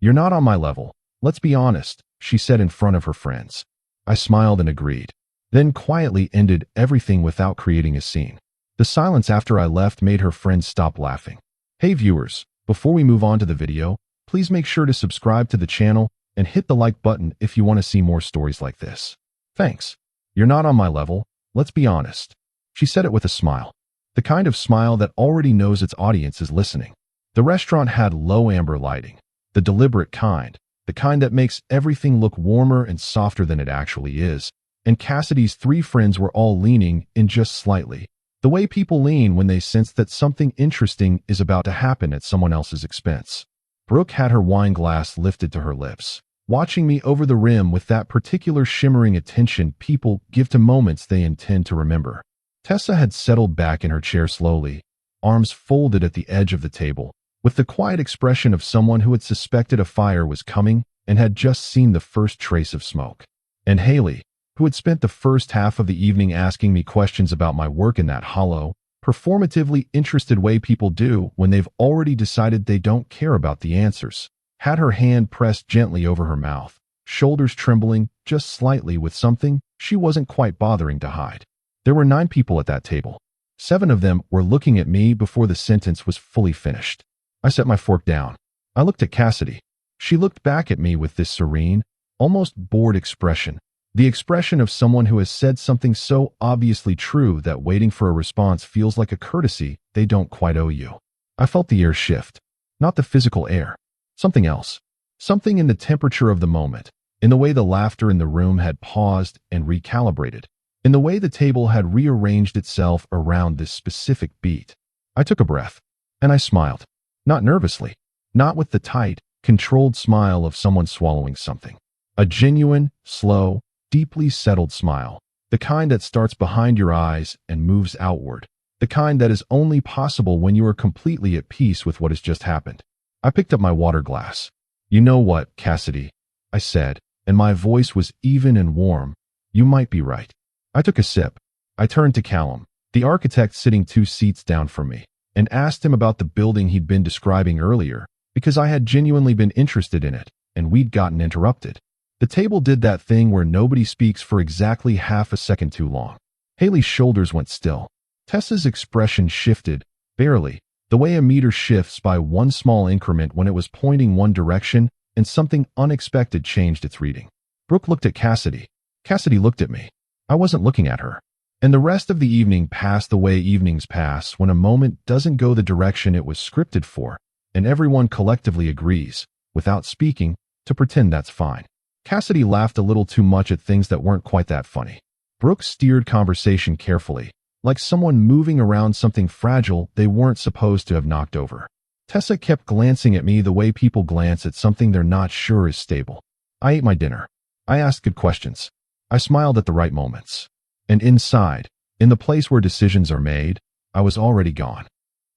"You're not on my level. Let's be honest," she said in front of her friends. I smiled and agreed, then quietly ended everything without creating a scene. The silence after I left made her friends stop laughing. Hey viewers, before we move on to the video, please make sure to subscribe to the channel and hit the like button if you want to see more stories like this. Thanks. "You're not on my level. Let's be honest." She said it with a smile. The kind of smile that already knows its audience is listening. The restaurant had low amber lighting, the deliberate kind, the kind that makes everything look warmer and softer than it actually is, and Cassidy's three friends were all leaning in just slightly, the way people lean when they sense that something interesting is about to happen at someone else's expense. Brooke had her wine glass lifted to her lips, watching me over the rim with that particular shimmering attention people give to moments they intend to remember. Tessa had settled back in her chair slowly, arms folded at the edge of the table, with the quiet expression of someone who had suspected a fire was coming and had just seen the first trace of smoke. And Haley, who had spent the first half of the evening asking me questions about my work in that hollow, performatively interested way people do when they've already decided they don't care about the answers, had her hand pressed gently over her mouth, shoulders trembling just slightly with something she wasn't quite bothering to hide. There were 9 people at that table. 7 of them were looking at me before the sentence was fully finished. I set my fork down. I looked at Cassidy. She looked back at me with this serene, almost bored expression, the expression of someone who has said something so obviously true that waiting for a response feels like a courtesy they don't quite owe you. I felt the air shift, not the physical air, something else, something in the temperature of the moment, in the way the laughter in the room had paused and recalibrated, in the way the table had rearranged itself around this specific beat. I took a breath, and I smiled. Not nervously, not with the tight, controlled smile of someone swallowing something. A genuine, slow, deeply settled smile, the kind that starts behind your eyes and moves outward, the kind that is only possible when you are completely at peace with what has just happened. I picked up my water glass. "You know what, Cassidy," I said, and my voice was even and warm. "You might be right." I took a sip. I turned to Callum, the architect sitting 2 seats down from me, and asked him about the building he'd been describing earlier, because I had genuinely been interested in it, and we'd gotten interrupted. The table did that thing where nobody speaks for exactly half a second too long. Haley's shoulders went still. Tessa's expression shifted, barely, the way a meter shifts by one small increment when it was pointing one direction and something unexpected changed its reading. Brooke looked at Cassidy. Cassidy looked at me. I wasn't looking at her. And the rest of the evening passed the way evenings pass when a moment doesn't go the direction it was scripted for, and everyone collectively agrees, without speaking, to pretend that's fine. Cassidy laughed a little too much at things that weren't quite that funny. Brooke steered conversation carefully, like someone moving around something fragile they weren't supposed to have knocked over. Tessa kept glancing at me the way people glance at something they're not sure is stable. I ate my dinner. I asked good questions. I smiled at the right moments. And inside, in the place where decisions are made, I was already gone.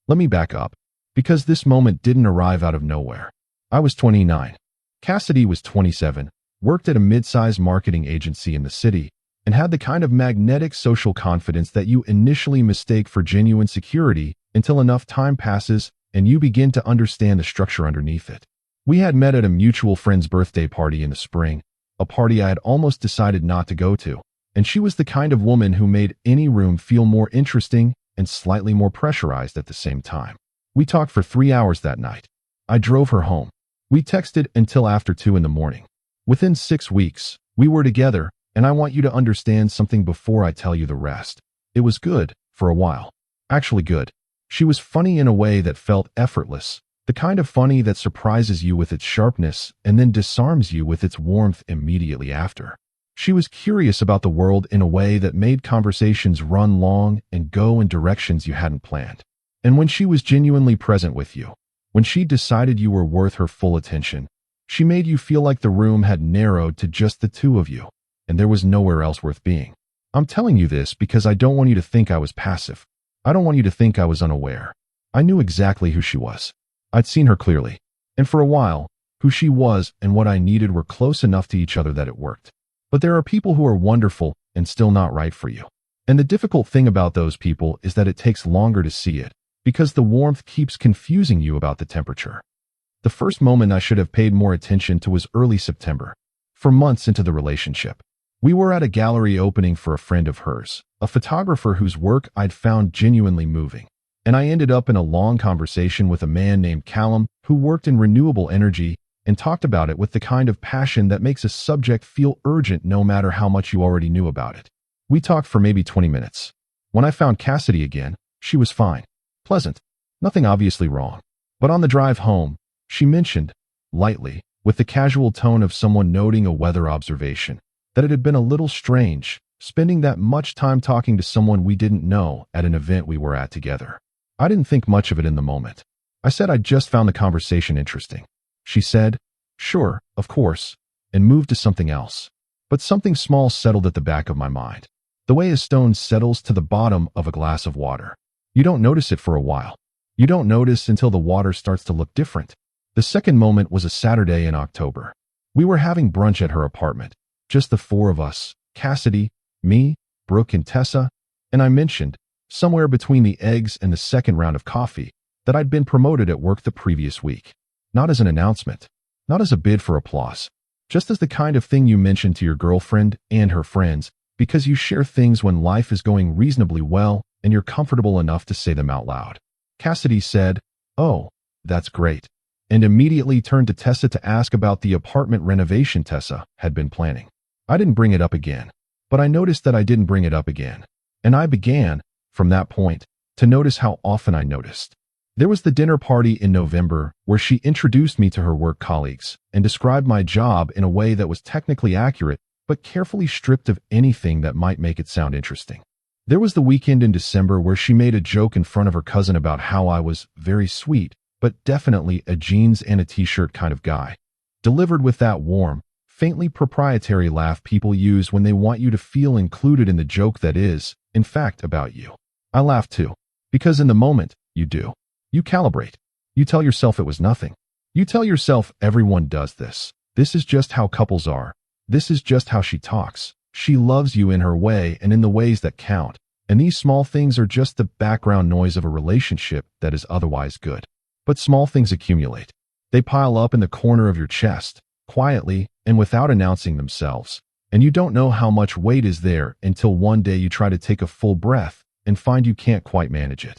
Let me back up, because this moment didn't arrive out of nowhere. I was 29. Cassidy was 27, worked at a mid-sized marketing agency in the city, and had the kind of magnetic social confidence that you initially mistake for genuine security until enough time passes and you begin to understand the structure underneath it. We had met at a mutual friend's birthday party in the spring, a party I had almost decided not to go to, and she was the kind of woman who made any room feel more interesting and slightly more pressurized at the same time. We talked for 3 hours that night. I drove her home. We texted until after 2 in the morning. Within 6 weeks, we were together, and I want you to understand something before I tell you the rest. It was good, for a while. Actually good. She was funny in a way that felt effortless, the kind of funny that surprises you with its sharpness and then disarms you with its warmth immediately after. She was curious about the world in a way that made conversations run long and go in directions you hadn't planned. And when she was genuinely present with you, when she decided you were worth her full attention, she made you feel like the room had narrowed to just the 2 of you, and there was nowhere else worth being. I'm telling you this because I don't want you to think I was passive. I don't want you to think I was unaware. I knew exactly who she was. I'd seen her clearly. And for a while, who she was and what I needed were close enough to each other that it worked. But there are people who are wonderful and still not right for you. And the difficult thing about those people is that it takes longer to see it, because the warmth keeps confusing you about the temperature. The first moment I should have paid more attention to was early September. For months into the relationship, we were at a gallery opening for a friend of hers, a photographer whose work I'd found genuinely moving. And I ended up in a long conversation with a man named Callum who worked in renewable energy and talked about it with the kind of passion that makes a subject feel urgent no matter how much you already knew about it. We talked for maybe 20 minutes. When I found Cassidy again, she was fine. Pleasant. Nothing obviously wrong. But on the drive home, she mentioned, lightly, with the casual tone of someone noting a weather observation, that it had been a little strange, spending that much time talking to someone we didn't know at an event we were at together. I didn't think much of it in the moment. I said I just found the conversation interesting. She said, sure, of course, and moved to something else. But something small settled at the back of my mind. The way a stone settles to the bottom of a glass of water. You don't notice it for a while. You don't notice until the water starts to look different. The second moment was a Saturday in October. We were having brunch at her apartment, just the four of us, Cassidy, me, Brooke, and Tessa, and I mentioned, somewhere between the eggs and the second round of coffee, that I'd been promoted at work the previous week. Not as an announcement, not as a bid for applause, just as the kind of thing you mention to your girlfriend and her friends because you share things when life is going reasonably well and you're comfortable enough to say them out loud. Cassidy said, oh, that's great, and immediately turned to Tessa to ask about the apartment renovation Tessa had been planning. I didn't bring it up again, but I noticed that I didn't bring it up again, and I began, from that point, to notice how often I noticed. There was the dinner party in November where she introduced me to her work colleagues and described my job in a way that was technically accurate but carefully stripped of anything that might make it sound interesting. There was the weekend in December where she made a joke in front of her cousin about how I was very sweet, but definitely a jeans and a t-shirt kind of guy, delivered with that warm, faintly proprietary laugh people use when they want you to feel included in the joke that is, in fact, about you. I laughed too, because in the moment, you do. You calibrate. You tell yourself it was nothing. You tell yourself everyone does this. This is just how couples are. This is just how she talks. She loves you in her way and in the ways that count. And these small things are just the background noise of a relationship that is otherwise good. But small things accumulate. They pile up in the corner of your chest, quietly and without announcing themselves. And you don't know how much weight is there until one day you try to take a full breath and find you can't quite manage it.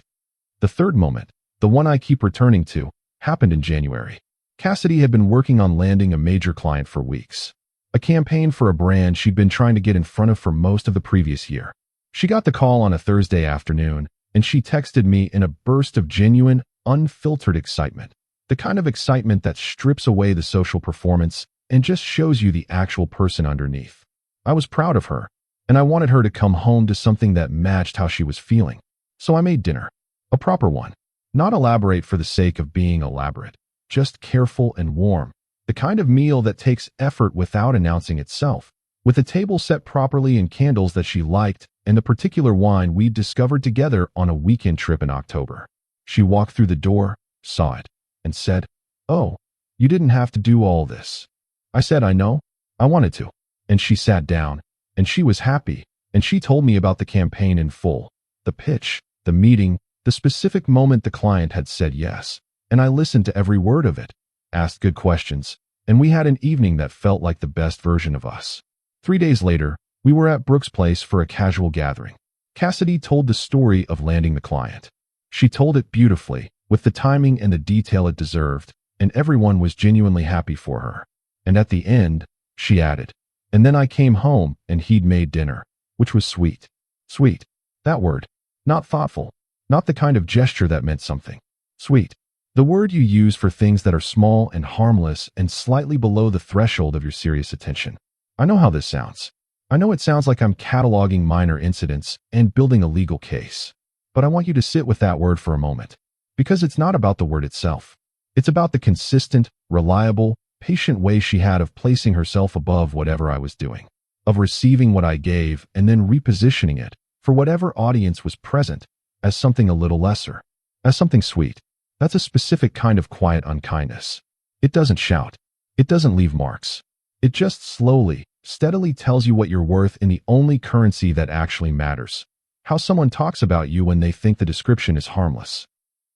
The third moment, the one I keep returning to, happened in January. Cassidy had been working on landing a major client for weeks. A campaign for a brand she'd been trying to get in front of for most of the previous year. She got the call on a Thursday afternoon, and she texted me in a burst of genuine, unfiltered excitement. The kind of excitement that strips away the social performance and just shows you the actual person underneath. I was proud of her, and I wanted her to come home to something that matched how she was feeling. So I made dinner. A proper one. Not elaborate for the sake of being elaborate. Just careful and warm. The kind of meal that takes effort without announcing itself. With a table set properly and candles that she liked, and the particular wine we'd discovered together on a weekend trip in October. She walked through the door, saw it, and said, "Oh, you didn't have to do all this." I said, "I know. I wanted to." And she sat down, and she was happy, and she told me about the campaign in full. The pitch, the meeting, the specific moment the client had said yes. And I listened to every word of it, asked good questions, and we had an evening that felt like the best version of us. 3 days later, we were at Brooke's place for a casual gathering. Cassidy told the story of landing the client. She told it beautifully, with the timing and the detail it deserved, and everyone was genuinely happy for her. And at the end, she added, "And then I came home and he'd made dinner," which was sweet. Sweet. That word. Not thoughtful. Not the kind of gesture that meant something. Sweet. The word you use for things that are small and harmless and slightly below the threshold of your serious attention. I know how this sounds. I know it sounds like I'm cataloging minor incidents and building a legal case. But I want you to sit with that word for a moment. Because it's not about the word itself. It's about the consistent, reliable, patient way she had of placing herself above whatever I was doing. Of receiving what I gave and then repositioning it, for whatever audience was present, as something a little lesser. As something sweet. That's a specific kind of quiet unkindness. It doesn't shout. It doesn't leave marks. It just slowly, steadily tells you what you're worth in the only currency that actually matters. How someone talks about you when they think the description is harmless.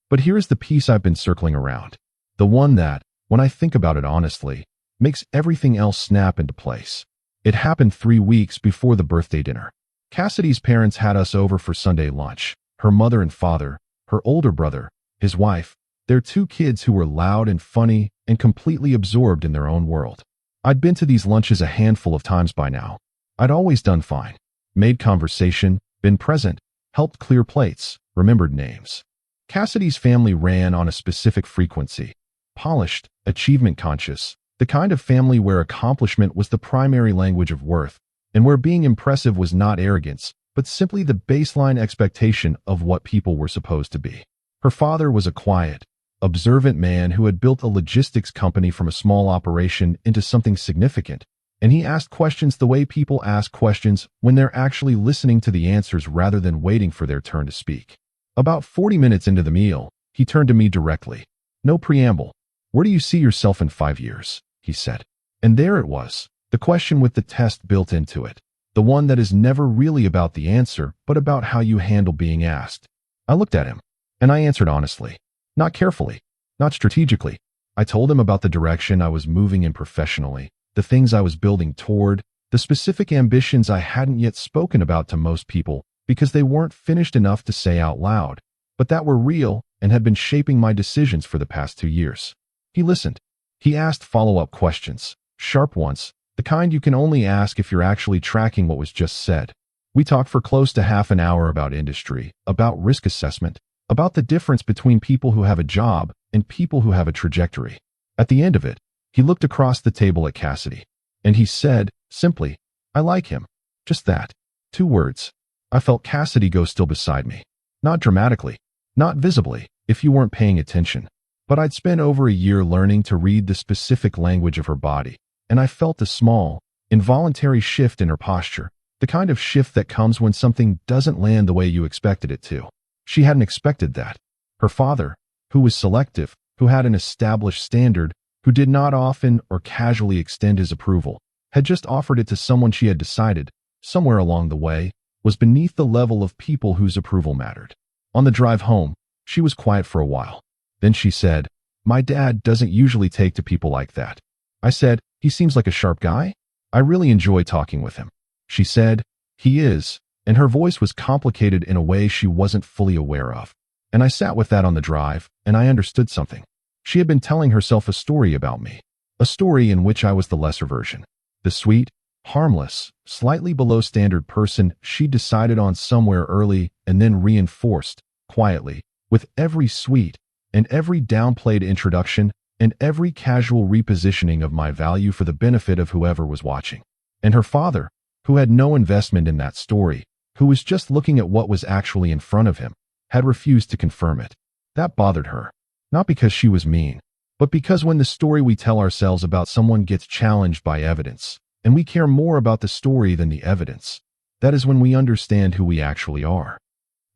But here's the piece I've been circling around. The one that, when I think about it honestly, makes everything else snap into place. It happened 3 weeks before the birthday dinner. Cassidy's parents had us over for Sunday lunch. Her mother and father, her older brother, his wife, their 2 kids who were loud and funny and completely absorbed in their own world. I'd been to these lunches a handful of times by now. I'd always done fine. Made conversation, been present, helped clear plates, remembered names. Cassidy's family ran on a specific frequency. Polished, achievement-conscious, the kind of family where accomplishment was the primary language of worth, and where being impressive was not arrogance, but simply the baseline expectation of what people were supposed to be. Her father was a quiet, observant man who had built a logistics company from a small operation into something significant, and he asked questions the way people ask questions when they're actually listening to the answers rather than waiting for their turn to speak. About 40 minutes into the meal, he turned to me directly. No preamble. "Where do you see yourself in 5 years?" he said. And there it was, the question with the test built into it. The one that is never really about the answer, but about how you handle being asked. I looked at him, and I answered honestly. Not carefully, not strategically. I told him about the direction I was moving in professionally, the things I was building toward, the specific ambitions I hadn't yet spoken about to most people because they weren't finished enough to say out loud, but that were real and had been shaping my decisions for the past 2 years. He listened. He asked follow-up questions, sharp ones, the kind you can only ask if you're actually tracking what was just said. We talked for close to half an hour about industry, about risk assessment, about the difference between people who have a job and people who have a trajectory. At the end of it, he looked across the table at Cassidy, and he said, simply, "I like him." Just that. 2 words. I felt Cassidy go still beside me. Not dramatically, not visibly, if you weren't paying attention. But I'd spent over a year learning to read the specific language of her body, and I felt a small, involuntary shift in her posture, the kind of shift that comes when something doesn't land the way you expected it to. She hadn't expected that. Her father, who was selective, who had an established standard, who did not often or casually extend his approval, had just offered it to someone she had decided, somewhere along the way, was beneath the level of people whose approval mattered. On the drive home, she was quiet for a while. Then she said, "My dad doesn't usually take to people like that." I said, "He seems like a sharp guy. I really enjoy talking with him." She said, "He is," and her voice was complicated in a way she wasn't fully aware of. And I sat with that on the drive, and I understood something. She had been telling herself a story about me, a story in which I was the lesser version, the sweet, harmless, slightly below standard person she decided on somewhere early and then reinforced, quietly, with every sweet and every downplayed introduction and every casual repositioning of my value for the benefit of whoever was watching. And her father, who had no investment in that story, who was just looking at what was actually in front of him, had refused to confirm it. That bothered her. Not because she was mean, but because when the story we tell ourselves about someone gets challenged by evidence, and we care more about the story than the evidence, that is when we understand who we actually are.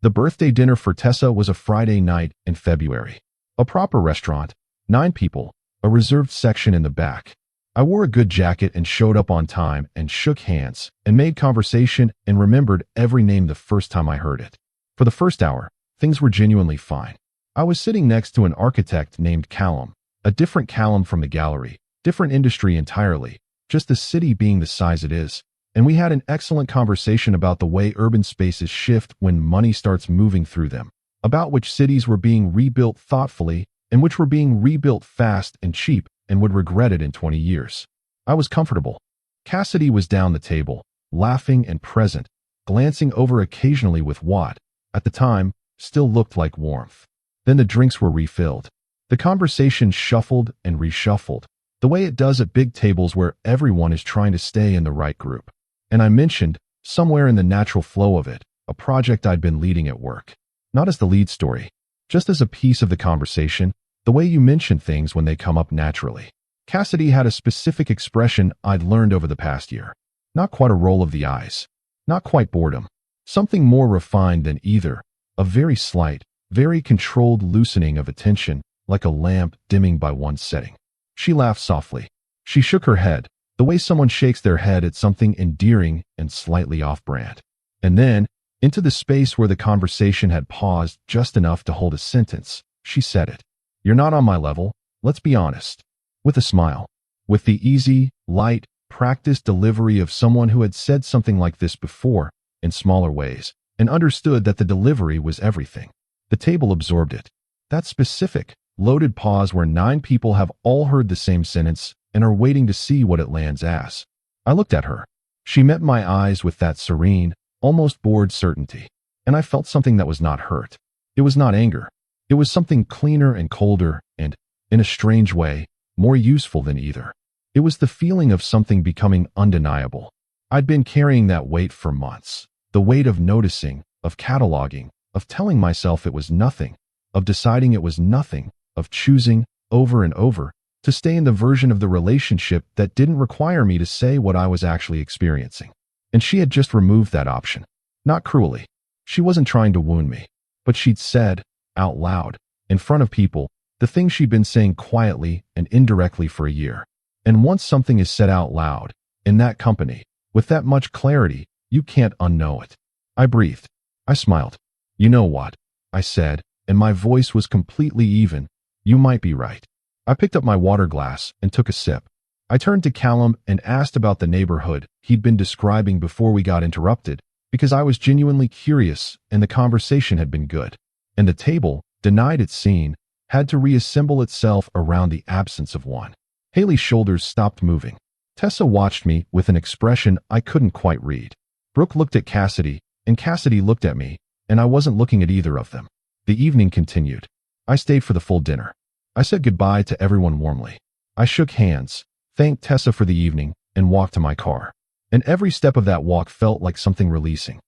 The birthday dinner for Tessa was a Friday night in February. A proper restaurant, 9 people, a reserved section in the back. I wore a good jacket and showed up on time and shook hands and made conversation and remembered every name the first time I heard it. For the first hour, things were genuinely fine. I was sitting next to an architect named Callum, a different Callum from the gallery, different industry entirely, just the city being the size it is, and we had an excellent conversation about the way urban spaces shift when money starts moving through them, about which cities were being rebuilt thoughtfully and which were being rebuilt fast and cheap and would regret it in 20 years. I was comfortable. Cassidy was down the table, laughing and present, glancing over occasionally with what, at the time, still looked like warmth. Then the drinks were refilled. The conversation shuffled and reshuffled, the way it does at big tables where everyone is trying to stay in the right group. And I mentioned, somewhere in the natural flow of it, a project I'd been leading at work. Not as the lead story, just as a piece of the conversation, the way you mention things when they come up naturally. Cassidy had a specific expression I'd learned over the past year. Not quite a roll of the eyes. Not quite boredom. Something more refined than either. A very slight, very controlled loosening of attention, like a lamp dimming by one setting. She laughed softly. She shook her head, the way someone shakes their head at something endearing and slightly off-brand. And then, into the space where the conversation had paused just enough to hold a sentence, she said it. "You're not on my level, let's be honest." with a smile, with the easy, light, practiced delivery of someone who had said something like this before, in smaller ways, and understood that the delivery was everything. The table absorbed it. That specific, loaded pause where 9 people have all heard the same sentence and are waiting to see what it lands as. I looked at her. She met my eyes with that serene, almost bored certainty, and I felt something that was not hurt. It was not anger. It was something cleaner and colder and, in a strange way, more useful than either. It was the feeling of something becoming undeniable. I'd been carrying that weight for months. The weight of noticing, of cataloging, of telling myself it was nothing, of deciding it was nothing, of choosing, over and over, to stay in the version of the relationship that didn't require me to say what I was actually experiencing. And she had just removed that option. Not cruelly. She wasn't trying to wound me. But she'd said, out loud, in front of people, the things she'd been saying quietly and indirectly for a year. And once something is said out loud, in that company, with that much clarity, you can't unknow it. I breathed. I smiled. You know what? I said, and my voice was completely even. You might be right. I picked up my water glass and took a sip. I turned to Callum and asked about the neighborhood he'd been describing before we got interrupted, because I was genuinely curious and the conversation had been good. And the table, denied its scene, had to reassemble itself around the absence of one. Haley's shoulders stopped moving. Tessa watched me with an expression I couldn't quite read. Brooke looked at Cassidy, and Cassidy looked at me, and I wasn't looking at either of them. The evening continued. I stayed for the full dinner. I said goodbye to everyone warmly. I shook hands, thanked Tessa for the evening, and walked to my car. And every step of that walk felt like something releasing.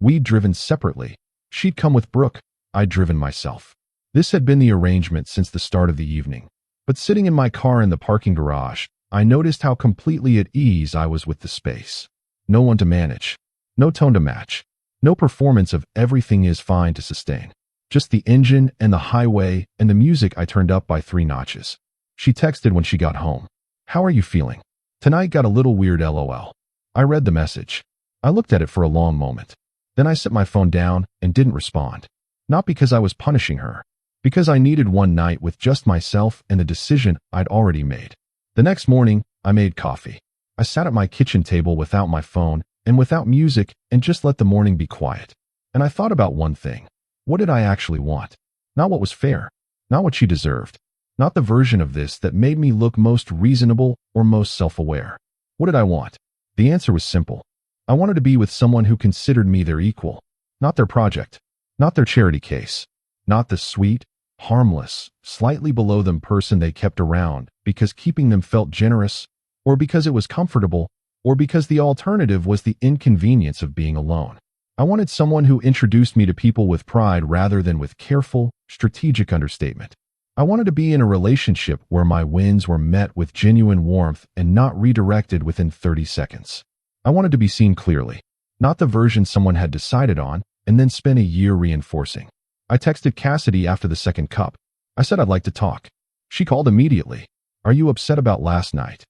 We'd driven separately. She'd come with Brooke. I'd driven myself. This had been the arrangement since the start of the evening. But sitting in my car in the parking garage, I noticed how completely at ease I was with the space. No one to manage. No tone to match. No performance of everything is fine to sustain. Just the engine and the highway and the music I turned up by 3 notches. She texted when she got home. How are you feeling? Tonight got a little weird, LOL. I read the message. I looked at it for a long moment. Then I set my phone down and didn't respond. Not because I was punishing her. Because I needed one night with just myself and the decision I'd already made. The next morning, I made coffee. I sat at my kitchen table without my phone and without music and just let the morning be quiet. And I thought about one thing. What did I actually want? Not what was fair. Not what she deserved. Not the version of this that made me look most reasonable or most self-aware. What did I want? The answer was simple. I wanted to be with someone who considered me their equal. Not their project. Not their charity case. Not the sweet, harmless, slightly below them person they kept around because keeping them felt generous, or because it was comfortable, or because the alternative was the inconvenience of being alone. I wanted someone who introduced me to people with pride rather than with careful, strategic understatement. I wanted to be in a relationship where my wins were met with genuine warmth and not redirected within 30 seconds. I wanted to be seen clearly, not the version someone had decided on and then spent a year reinforcing. I texted Cassidy after the second cup. I said I'd like to talk. She called immediately. Are you upset about last night?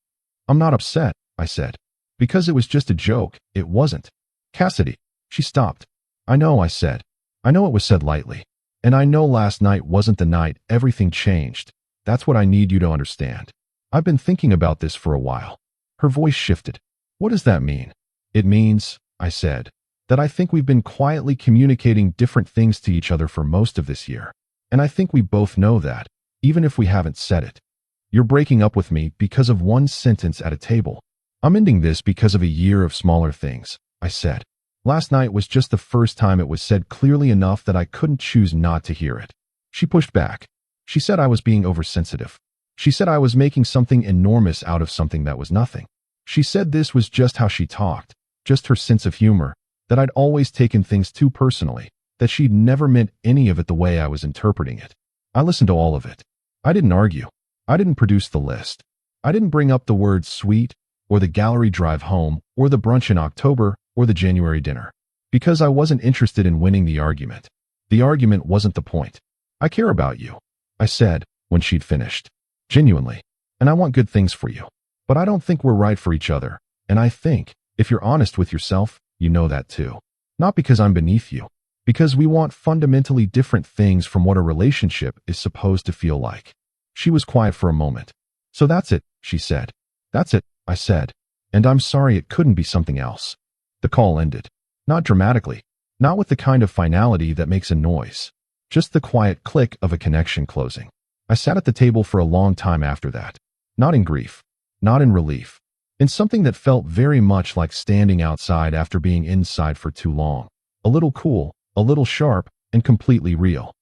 I'm not upset, I said. Because it was just a joke, it wasn't. Cassidy. She stopped. I know, I said. I know it was said lightly. And I know last night wasn't the night everything changed. That's what I need you to understand. I've been thinking about this for a while. Her voice shifted. What does that mean? It means, I said, that I think we've been quietly communicating different things to each other for most of this year. And I think we both know that, even if we haven't said it. You're breaking up with me because of one sentence at a table. I'm ending this because of a year of smaller things, I said. Last night was just the first time it was said clearly enough that I couldn't choose not to hear it. She pushed back. She said I was being oversensitive. She said I was making something enormous out of something that was nothing. She said this was just how she talked, just her sense of humor, that I'd always taken things too personally, that she'd never meant any of it the way I was interpreting it. I listened to all of it. I didn't argue. I didn't produce the list. I didn't bring up the word sweet, or the gallery drive home, or the brunch in October, or the January dinner. Because I wasn't interested in winning the argument. The argument wasn't the point. I care about you, I said, when she'd finished. Genuinely. And I want good things for you. But I don't think we're right for each other. And I think, if you're honest with yourself, you know that too. Not because I'm beneath you. Because we want fundamentally different things from what a relationship is supposed to feel like. She was quiet for a moment. So that's it, she said. That's it, I said. And I'm sorry it couldn't be something else. The call ended. Not dramatically. Not with the kind of finality that makes a noise. Just the quiet click of a connection closing. I sat at the table for a long time after that. Not in grief. Not in relief. In something that felt very much like standing outside after being inside for too long. A little cool, a little sharp, and completely real.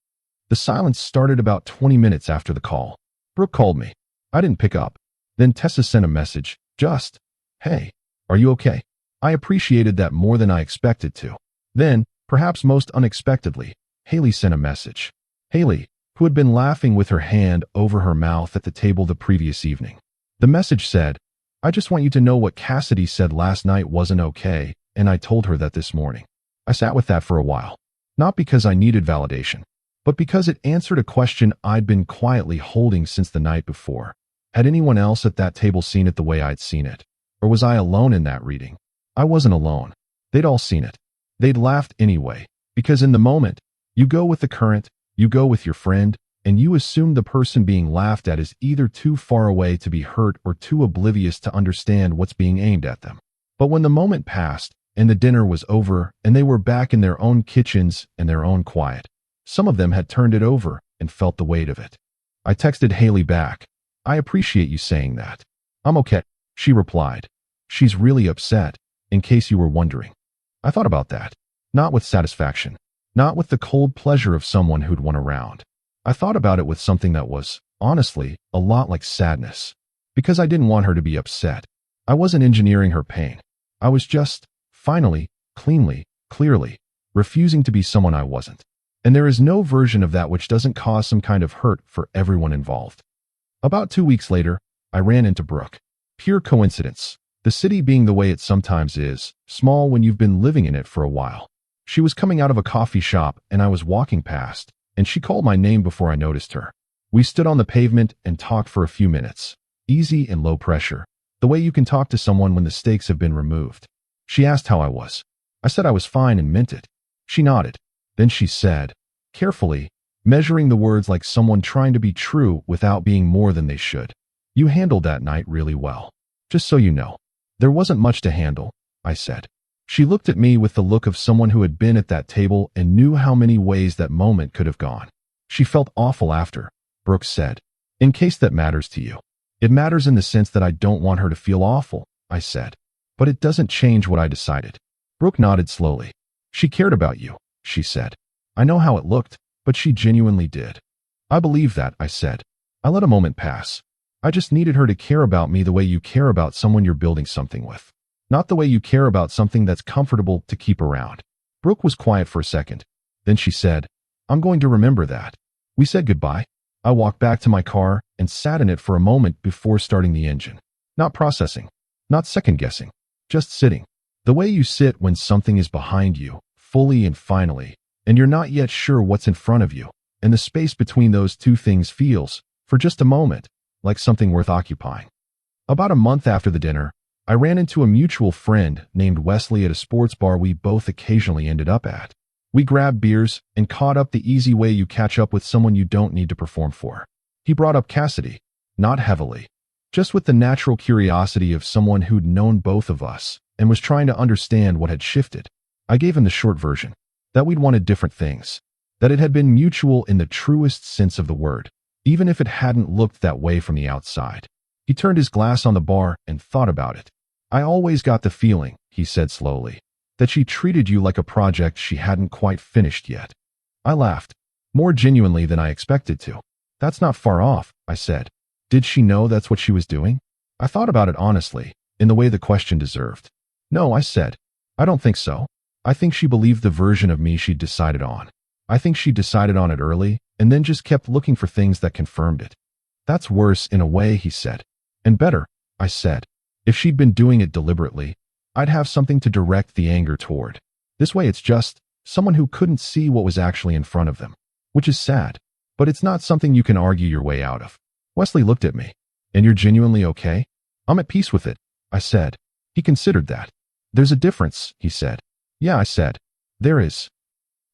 The silence started about 20 minutes after the call. Brooke called me. I didn't pick up. Then Tessa sent a message. Just, "Hey, are you okay?" I appreciated that more than I expected to. Then, perhaps most unexpectedly, Haley sent a message. Haley, who had been laughing with her hand over her mouth at the table the previous evening. The message said, "I just want you to know what Cassidy said last night wasn't okay, and I told her that this morning." I sat with that for a while. Not because I needed validation, but because it answered a question I'd been quietly holding since the night before. Had anyone else at that table seen it the way I'd seen it? Or was I alone in that reading? I wasn't alone. They'd all seen it. They'd laughed anyway, because in the moment, you go with the current, you go with your friend, and you assume the person being laughed at is either too far away to be hurt or too oblivious to understand what's being aimed at them. But when the moment passed, and the dinner was over, and they were back in their own kitchens and their own quiet, some of them had turned it over and felt the weight of it. I texted Haley back. "I appreciate you saying that." "I'm okay," she replied. "She's really upset, in case you were wondering." I thought about that. Not with satisfaction. Not with the cold pleasure of someone who'd won a round. I thought about it with something that was, honestly, a lot like sadness. Because I didn't want her to be upset. I wasn't engineering her pain. I was just, finally, cleanly, clearly, refusing to be someone I wasn't. And there is no version of that which doesn't cause some kind of hurt for everyone involved. About 2 weeks later, I ran into Brooke. Pure coincidence. The city being the way it sometimes is, small when you've been living in it for a while. She was coming out of a coffee shop and I was walking past, and she called my name before I noticed her. We stood on the pavement and talked for a few minutes. Easy and low pressure. The way you can talk to someone when the stakes have been removed. She asked how I was. I said I was fine and meant it. She nodded. Then she said, carefully, measuring the words like someone trying to be true without being more than they should, "You handled that night really well. Just so you know." "There wasn't much to handle," I said. She looked at me with the look of someone who had been at that table and knew how many ways that moment could have gone. "She felt awful after," Brooke said. "In case that matters to you." "It matters in the sense that I don't want her to feel awful," I said. "But it doesn't change what I decided." Brooke nodded slowly. "She cared about you," she said. "I know how it looked, but she genuinely did." "I believe that," I said. I let a moment pass. "I just needed her to care about me the way you care about someone you're building something with. Not the way you care about something that's comfortable to keep around." Brooke was quiet for a second. Then she said, "I'm going to remember that." We said goodbye. I walked back to my car and sat in it for a moment before starting the engine. Not processing. Not second-guessing. Just sitting. The way you sit when something is behind you, fully and finally, and you're not yet sure what's in front of you, and the space between those two things feels, for just a moment, like something worth occupying. About a month after the dinner, I ran into a mutual friend named Wesley at a sports bar we both occasionally ended up at. We grabbed beers and caught up the easy way you catch up with someone you don't need to perform for. He brought up Cassidy, not heavily, just with the natural curiosity of someone who'd known both of us and was trying to understand what had shifted. I gave him the short version, that we'd wanted different things, that it had been mutual in the truest sense of the word, even if it hadn't looked that way from the outside. He turned his glass on the bar and thought about it. "I always got the feeling," he said slowly, "that she treated you like a project she hadn't quite finished yet." I laughed, more genuinely than I expected to. "That's not far off," I said. "Did she know that's what she was doing?" I thought about it honestly, in the way the question deserved. "No," I said. "I don't think so. I think she believed the version of me she'd decided on. I think she decided on it early, and then just kept looking for things that confirmed it." "That's worse in a way," he said. "And better," I said. "If she'd been doing it deliberately, I'd have something to direct the anger toward. This way it's just someone who couldn't see what was actually in front of them. Which is sad, but it's not something you can argue your way out of." Wesley looked at me. "And you're genuinely okay?" "I'm at peace with it," I said. He considered that. "There's a difference," he said. "Yeah," I said. "There is."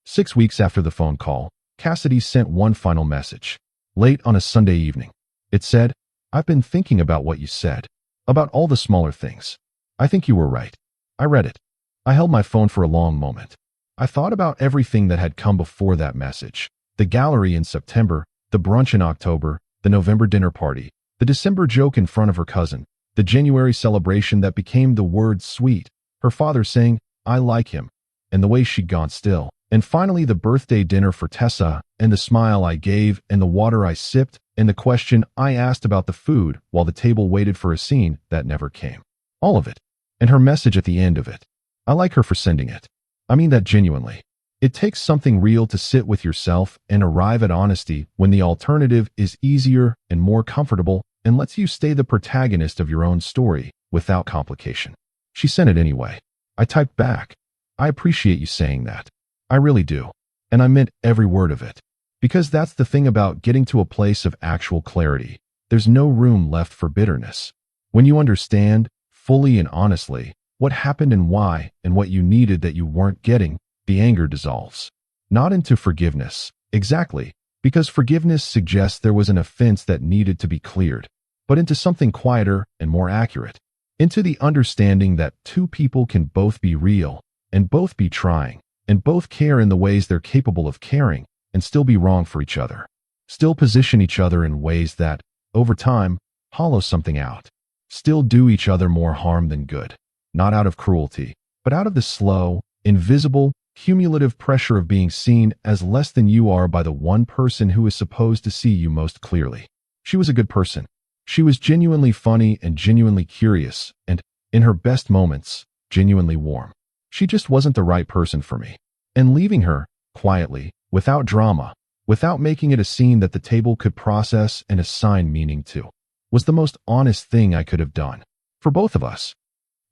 6 weeks after the phone call, Cassidy sent one final message. Late on a Sunday evening. It said, I've been thinking about what you said, about all the smaller things. I think you were right. I read it. I held my phone for a long moment. I thought about everything that had come before that message. The gallery in September, the brunch in October, the November dinner party, the December joke in front of her cousin, the January celebration that became the word sweet, her father saying, "I like him," and the way she'd gone still. And finally the birthday dinner for Tessa, and the smile I gave, and the water I sipped, and the question I asked about the food while the table waited for a scene that never came. All of it. And her message at the end of it. I like her for sending it. I mean that genuinely. It takes something real to sit with yourself and arrive at honesty when the alternative is easier and more comfortable and lets you stay the protagonist of your own story without complication. She sent it anyway. I typed back, "I appreciate you saying that. I really do." And I meant every word of it. Because that's the thing about getting to a place of actual clarity. There's no room left for bitterness. When you understand, fully and honestly, what happened and why and what you needed that you weren't getting, the anger dissolves. Not into forgiveness, exactly, because forgiveness suggests there was an offense that needed to be cleared, but into something quieter and more accurate. Into the understanding that two people can both be real, and both be trying, and both care in the ways they're capable of caring, and still be wrong for each other. Still position each other in ways that, over time, hollow something out. Still do each other more harm than good. Not out of cruelty, but out of the slow, invisible, cumulative pressure of being seen as less than you are by the one person who is supposed to see you most clearly. She was a good person. She was genuinely funny and genuinely curious, and, in her best moments, genuinely warm. She just wasn't the right person for me. And leaving her, quietly, without drama, without making it a scene that the table could process and assign meaning to, was the most honest thing I could have done. For both of us.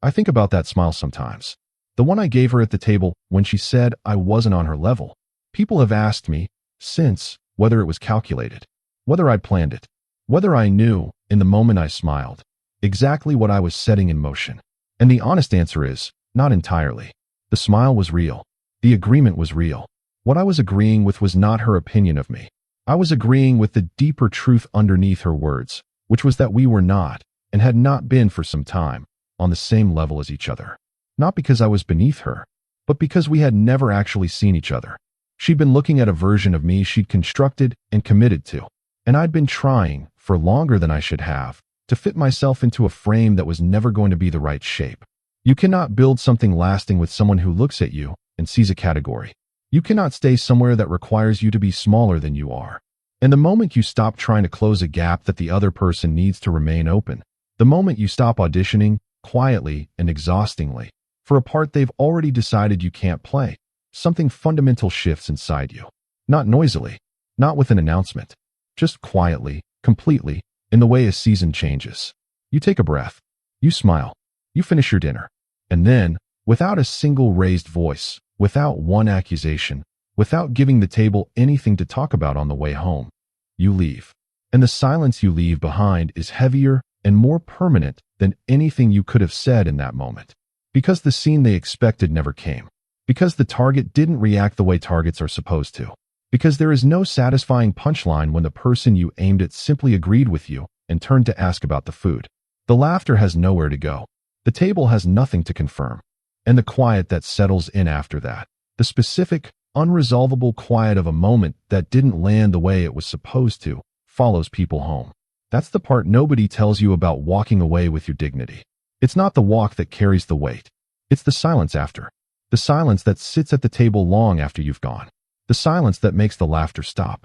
I think about that smile sometimes. The one I gave her at the table when she said I wasn't on her level. People have asked me, since, whether it was calculated, whether I'd planned it, whether I knew, in the moment I smiled, exactly what I was setting in motion. And the honest answer is, not entirely. The smile was real. The agreement was real. What I was agreeing with was not her opinion of me. I was agreeing with the deeper truth underneath her words, which was that we were not, and had not been for some time, on the same level as each other. Not because I was beneath her, but because we had never actually seen each other. She'd been looking at a version of me she'd constructed and committed to, and I'd been trying, for longer than I should have, to fit myself into a frame that was never going to be the right shape. You cannot build something lasting with someone who looks at you and sees a category. You cannot stay somewhere that requires you to be smaller than you are. And the moment you stop trying to close a gap that the other person needs to remain open, the moment you stop auditioning, quietly and exhaustingly, for a part they've already decided you can't play, something fundamental shifts inside you. Not noisily, not with an announcement, just quietly, completely, in the way a season changes. You take a breath, you smile, you finish your dinner, and then, without a single raised voice, without one accusation, without giving the table anything to talk about on the way home, you leave. And the silence you leave behind is heavier and more permanent than anything you could have said in that moment. Because the scene they expected never came. Because the target didn't react the way targets are supposed to. Because there is no satisfying punchline when the person you aimed at simply agreed with you and turned to ask about the food. The laughter has nowhere to go. The table has nothing to confirm. And the quiet that settles in after that. The specific, unresolvable quiet of a moment that didn't land the way it was supposed to, follows people home. That's the part nobody tells you about walking away with your dignity. It's not the walk that carries the weight. It's the silence after. The silence that sits at the table long after you've gone. The silence that makes the laughter stop.